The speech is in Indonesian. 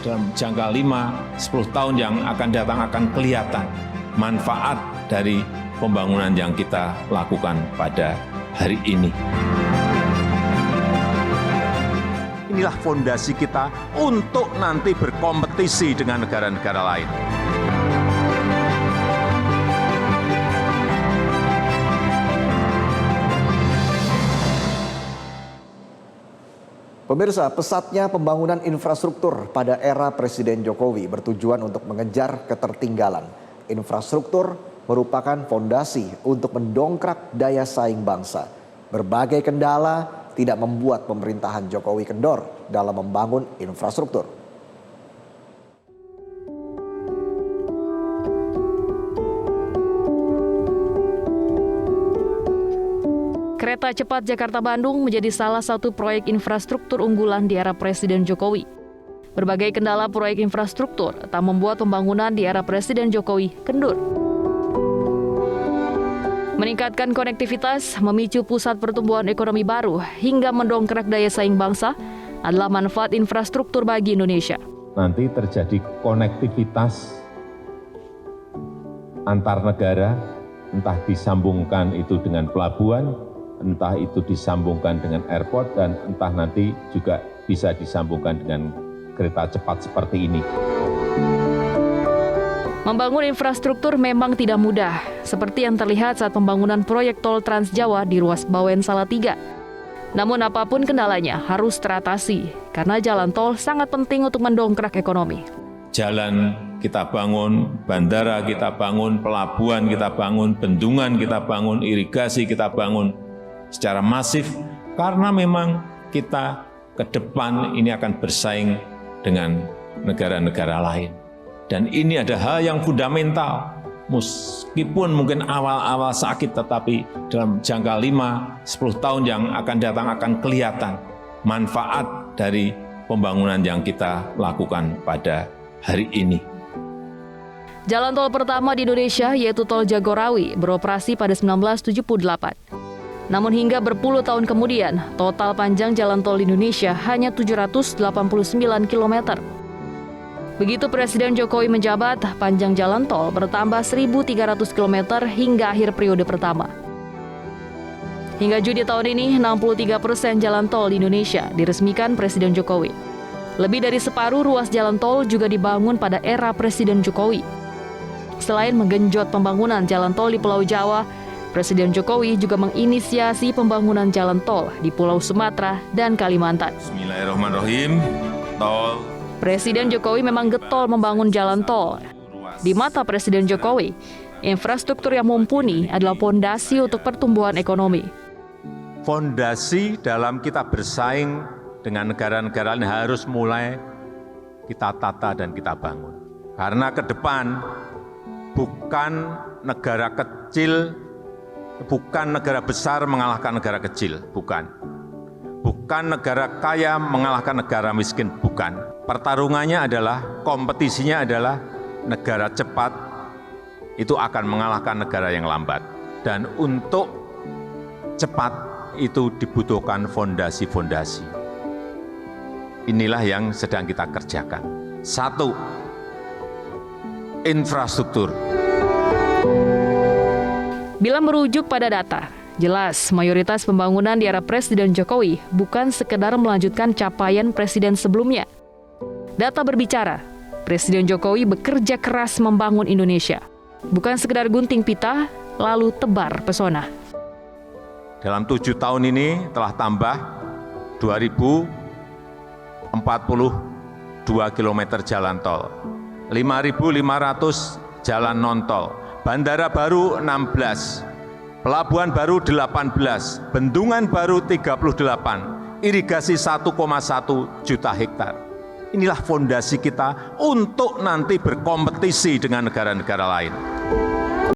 dalam jangka 5-10 tahun yang akan datang akan kelihatan manfaat dari pembangunan yang kita lakukan pada hari ini. Inilah fondasi kita untuk nanti berkompetisi dengan negara-negara lain. Pemirsa, pesatnya pembangunan infrastruktur pada era Presiden Jokowi bertujuan untuk mengejar ketertinggalan. Infrastruktur merupakan fondasi untuk mendongkrak daya saing bangsa. Berbagai kendala tidak membuat pemerintahan Jokowi kendor dalam membangun infrastruktur. Kereta cepat Jakarta-Bandung menjadi salah satu proyek infrastruktur unggulan di era Presiden Jokowi. Berbagai kendala proyek infrastruktur tak membuat pembangunan di era Presiden Jokowi kendur. Meningkatkan konektivitas, memicu pusat pertumbuhan ekonomi baru, hingga mendongkrak daya saing bangsa adalah manfaat infrastruktur bagi Indonesia. Nanti terjadi konektivitas antar negara, entah disambungkan itu dengan pelabuhan, entah itu disambungkan dengan airport, dan entah nanti juga bisa disambungkan dengan kereta cepat seperti ini. Membangun infrastruktur memang tidak mudah, seperti yang terlihat saat pembangunan proyek tol Trans Jawa di ruas Bawen Salatiga. Namun apapun kendalanya harus teratasi, karena jalan tol sangat penting untuk mendongkrak ekonomi. Jalan kita bangun, bandara kita bangun, pelabuhan kita bangun, bendungan kita bangun, irigasi kita bangun secara masif, karena memang kita ke depan ini akan bersaing dengan negara-negara lain. Dan ini ada hal yang fundamental, meskipun mungkin awal-awal sakit, tetapi dalam jangka 5-10 tahun yang akan datang akan kelihatan manfaat dari pembangunan yang kita lakukan pada hari ini. Jalan tol pertama di Indonesia yaitu Tol Jagorawi beroperasi pada 1978. Namun hingga berpuluh tahun kemudian, total panjang jalan tol di Indonesia hanya 789 km. Begitu Presiden Jokowi menjabat, panjang jalan tol bertambah 1.300 km hingga akhir periode pertama. Hingga Juni tahun ini, 63% jalan tol di Indonesia diresmikan Presiden Jokowi. Lebih dari separuh ruas jalan tol juga dibangun pada era Presiden Jokowi. Selain menggenjot pembangunan jalan tol di Pulau Jawa, Presiden Jokowi juga menginisiasi pembangunan jalan tol di Pulau Sumatera dan Kalimantan. Bismillahirrahmanirrahim. Presiden Jokowi memang getol membangun jalan tol. Di mata Presiden Jokowi, infrastruktur yang mumpuni adalah fondasi untuk pertumbuhan ekonomi. Fondasi dalam kita bersaing dengan negara-negara lain harus mulai kita tata dan kita bangun. Karena ke depan bukan negara kecil, bukan negara besar mengalahkan negara kecil, bukan. Bukan negara kaya mengalahkan negara miskin, bukan. Pertarungannya adalah, kompetisinya adalah negara cepat itu akan mengalahkan negara yang lambat. Dan untuk cepat itu dibutuhkan fondasi-fondasi. Inilah yang sedang kita kerjakan. Satu, infrastruktur. Bila merujuk pada data, jelas mayoritas pembangunan di era Presiden Jokowi bukan sekedar melanjutkan capaian presiden sebelumnya. Data berbicara, Presiden Jokowi bekerja keras membangun Indonesia. Bukan sekedar gunting pita, lalu tebar pesona. Dalam 7 tahun ini telah tambah 2.042 km jalan tol, 5.500 jalan non-tol, bandara baru 16, pelabuhan baru 18, bendungan baru 38, irigasi 1,1 juta hektar. Inilah fondasi kita untuk nanti berkompetisi dengan negara-negara lain.